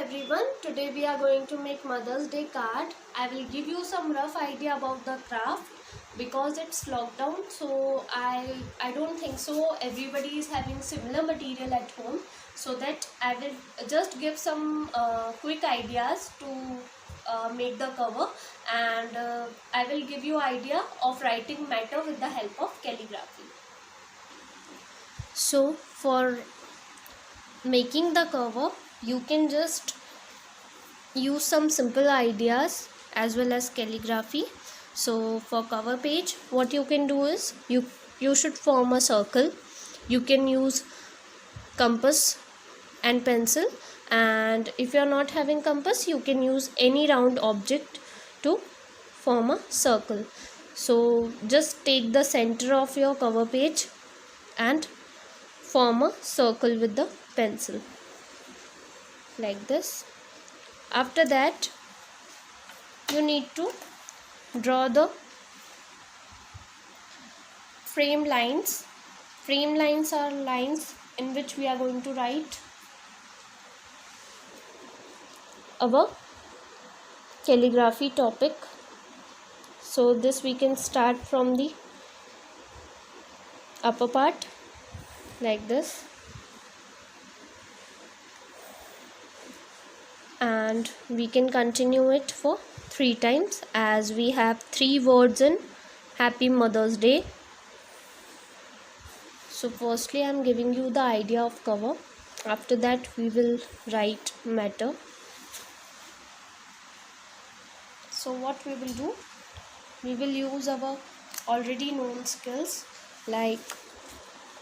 everyone. Today we are going to make Mother's Day card. I will give you some rough idea about the craft because it's lockdown, so I don't think so everybody is having similar material at home, so that I will just give some quick ideas to make the cover, and I will give you idea of writing matter with the help of calligraphy. So for making the cover, you can just use some simple ideas as well as calligraphy. So for cover page, what you can do is you should form a circle. You can use compass and pencil, and if you are not having compass, you can use any round object to form a circle. So just take the center of your cover page and form a circle with the pencil like this. After that, you need to draw the frame lines. Frame lines are lines in which we are going to write our calligraphy topic. So this we can start from the upper part like this, and we can continue it for 3 times, as we have 3 words in Happy Mother's Day. So firstly I am giving you the idea of cover. After that we will write matter. So what we will do, we will use our already known skills, like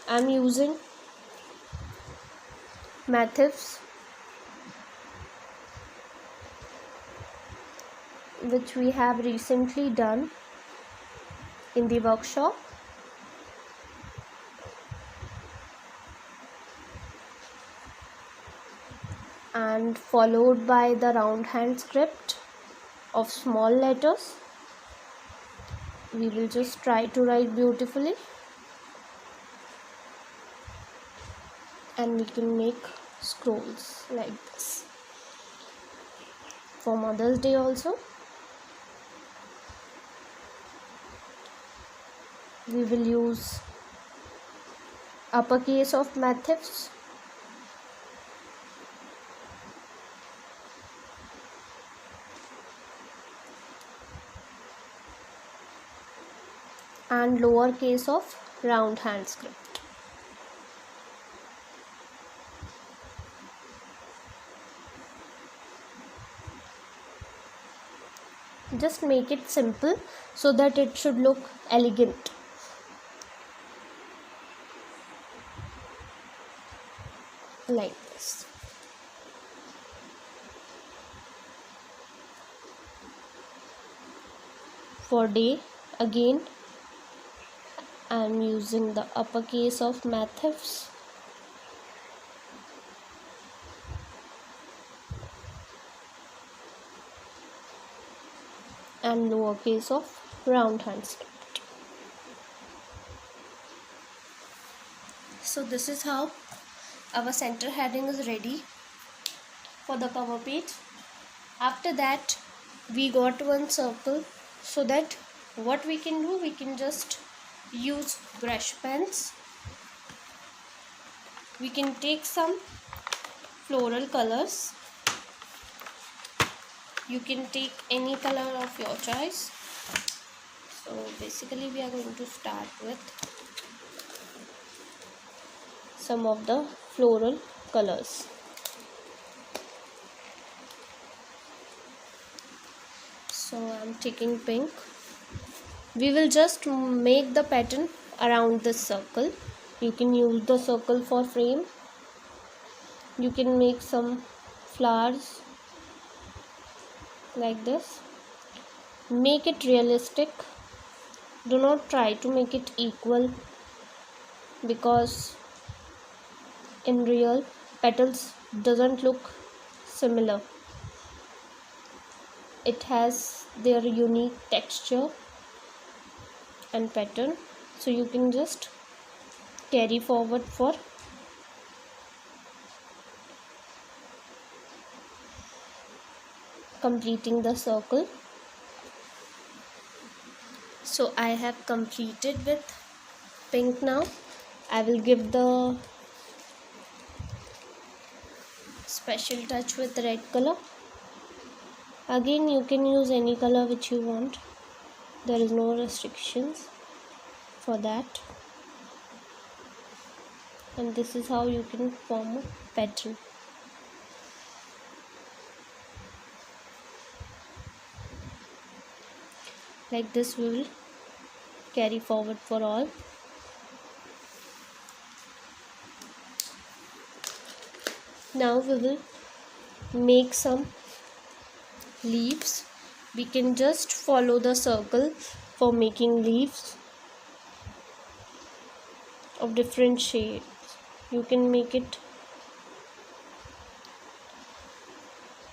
I am using Maths, which we have recently done in the workshop. And followed by the round hand script of small letters. We will just try to write beautifully, and we can make scrolls like this. For Mother's Day also, we will use uppercase of Maths, and lowercase of round hand script. Just make it simple so that it should look elegant. Like this. For day, again I am using the uppercase of Maths, and lowercase of round hand script. So this is how our center heading is ready for the cover page. After that, we got one circle, so that what we can do, we can just use brush pens. We can take some floral colors. You can take any color of your choice. So basically we are going to start with some of the floral colors. So I am taking pink. We will just make the pattern around this circle. You can use the circle for frame. You can make some flowers like this. Make it realistic. Do not try to make it equal, because in real, petals doesn't look similar. It has their unique texture and pattern, so you can just carry forward for completing the circle. So I have completed with pink. Now I will give the special touch with red color. Again, you can use any color which you want. There is no restrictions for that. And this is how you can form a pattern. Like this we will carry forward for all. Now we will make some leaves. We can just follow the circle for making leaves of different shades. You can make it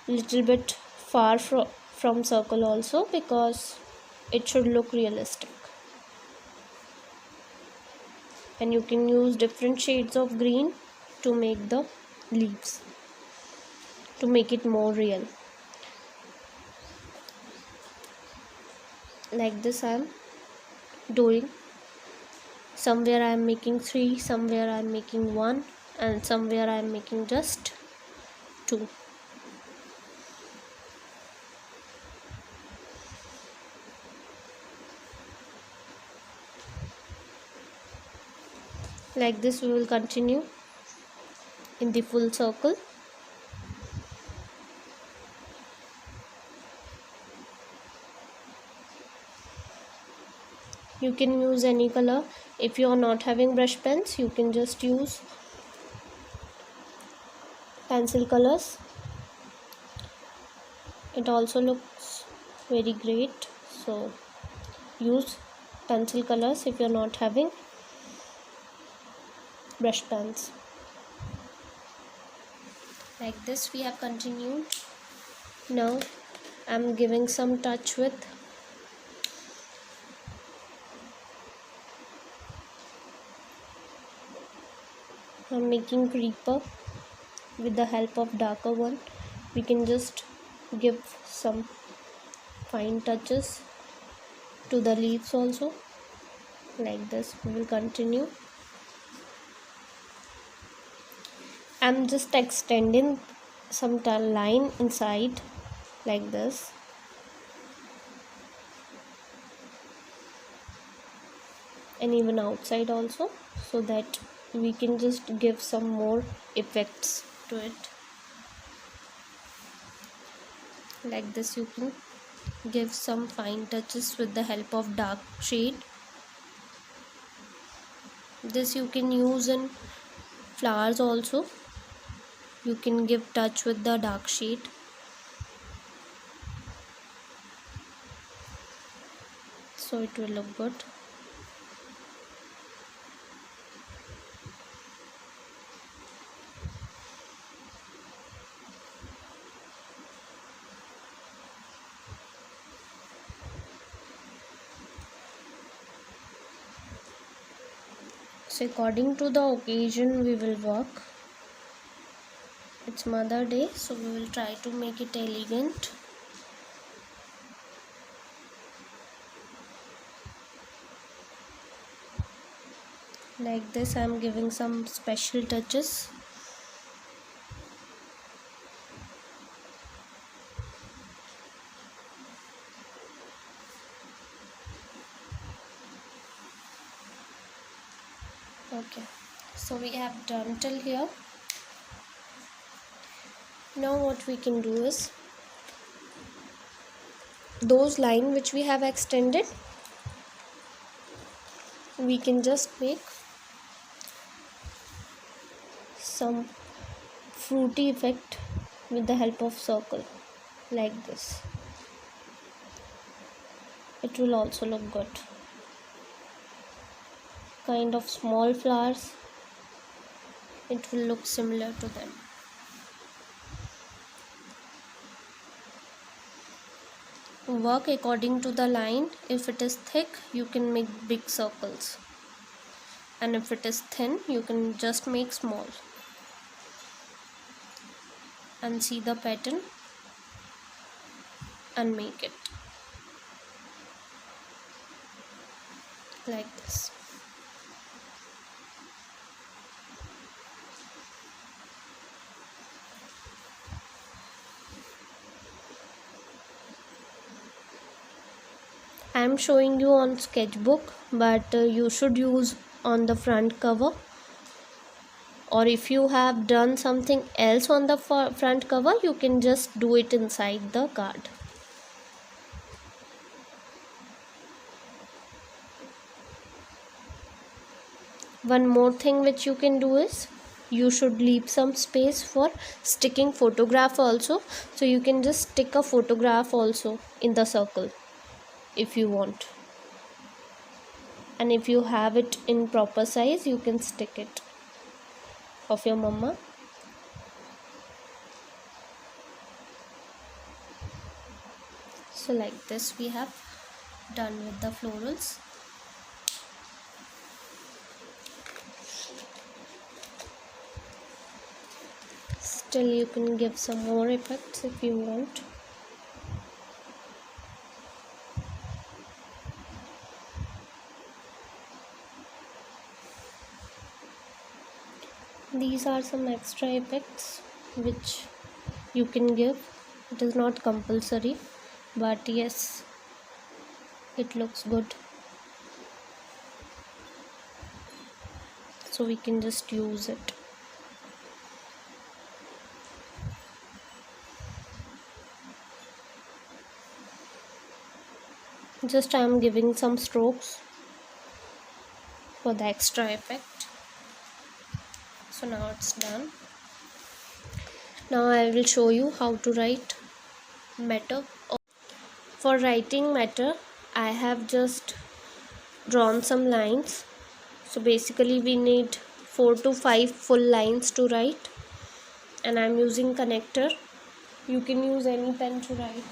little bit far from circle also, because it should look realistic. And you can use different shades of green to make the leaves, to make it more real. Like this I am doing. Somewhere I am making 3, somewhere I am making 1, and somewhere I am making just 2. Like this we will continue in the full circle. You can use any color. If you are not having brush pens, you can just use pencil colors. It also looks very great. So use pencil colors if you are not having brush pens. Like this we have continued. Now I am giving some touch with I'm making creeper with the help of darker one. We can just give some fine touches to the leaves also. Like this we will continue. I'm just extending some line inside like this. And even outside also, so that we can just give some more effects to it. Like this you can give some fine touches with the help of dark shade. This you can use in flowers also. You can give touch with the dark shade. So it will look good. So according to the occasion we will work. It's Mother Day, so we will try to make it elegant. Like this I am giving some special touches. Okay, so we have done till here. Now what we can do is, those lines which we have extended, we can just make some fruity effect with the help of circle like this. It will also look good. Kind of small flowers, it will look similar to them. Work according to the line. If it is thick, you can make big circles, and if it is thin, you can just make small. And see the pattern. and make it like this. I am showing you on sketchbook, but you should use on the front cover, or if you have done something else on the front cover, you can just do it inside the card. One more thing which you can do is you should leave some space for sticking photograph also, so you can just stick a photograph also in the circle if you want, and if you have it in proper size, you can stick it of your mama. So like this we have done with the florals. Still you can give some more effects if you want. These are some extra effects which you can give. It is not compulsory, but yes, it looks good, so we can just use it. Just I am giving some strokes for the extra effect. So now it's done. Now I will show you how to write matter. For writing matter, I have just drawn some lines. So basically we need 4 to 5 full lines to write, and I am using connector. You can use any pen to write.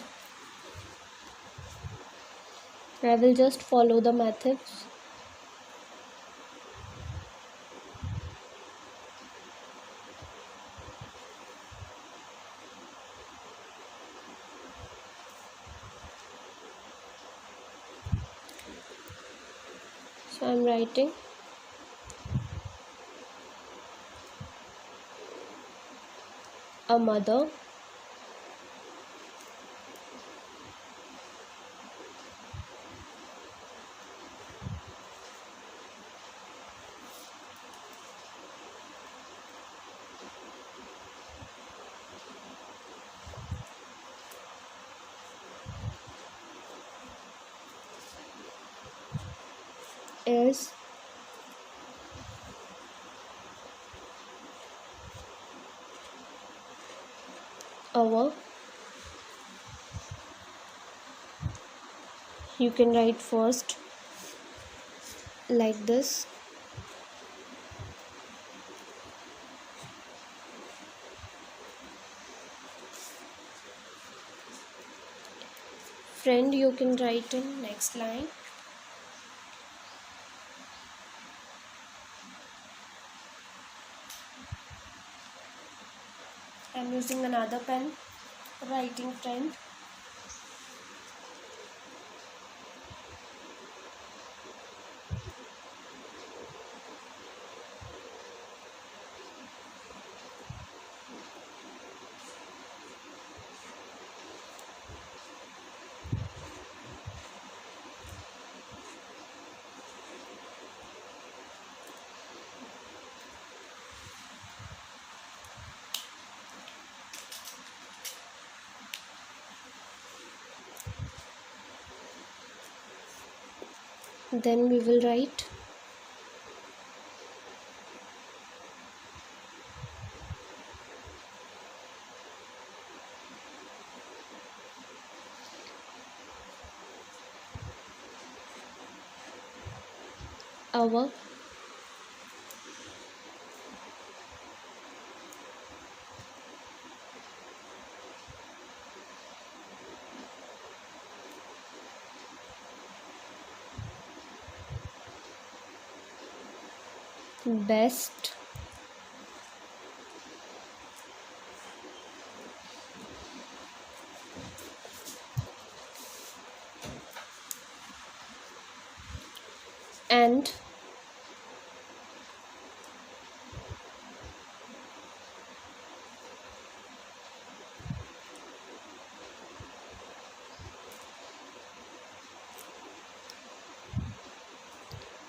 I will just follow the methods. So I am writing a mother, is our. You can write first like this. Friend, you can write in next line. I am using another pen, writing friend. Then we will write our. Best and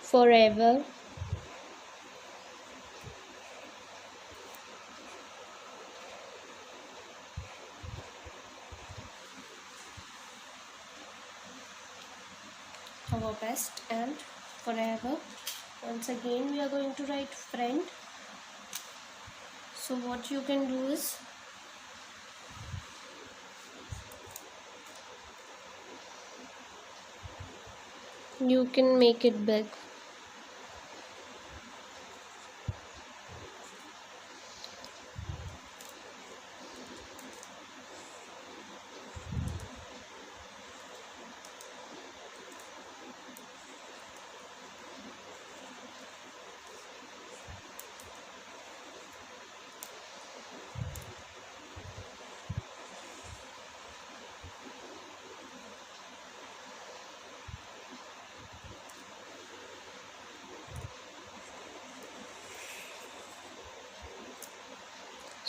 forever, our best, and forever. Once again we are going to write friend. So what you can do is you can make it big.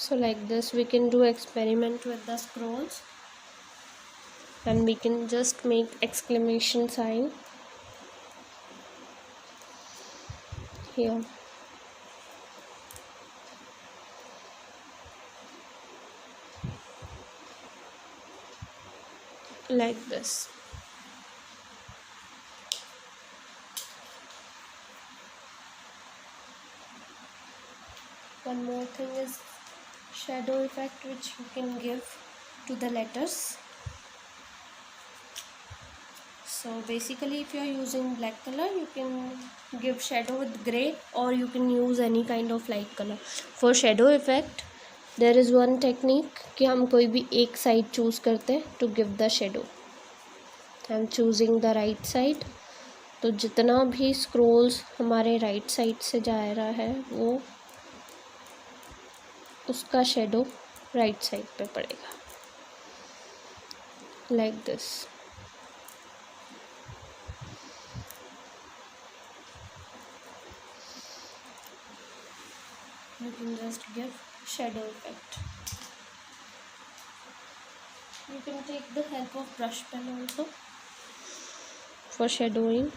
So like this we can do experiment with the scrolls, and we can just make exclamation sign here. Like this. One more thing is shadow effect, which you can give to the letters. So basically if you are using black color, you can give shadow with gray, or you can use any kind of light color. For shadow effect there is one technique कि हम कोई भी एक side choose करते हैं to give the shadow. I am choosing the right side. तो जितना भी scrolls हमारे right side से जा रहा है वो उसका shadow right side पे पड़ेगा. Like this. You can just give shadow effect. You can take the help of brush pen also for shadowing.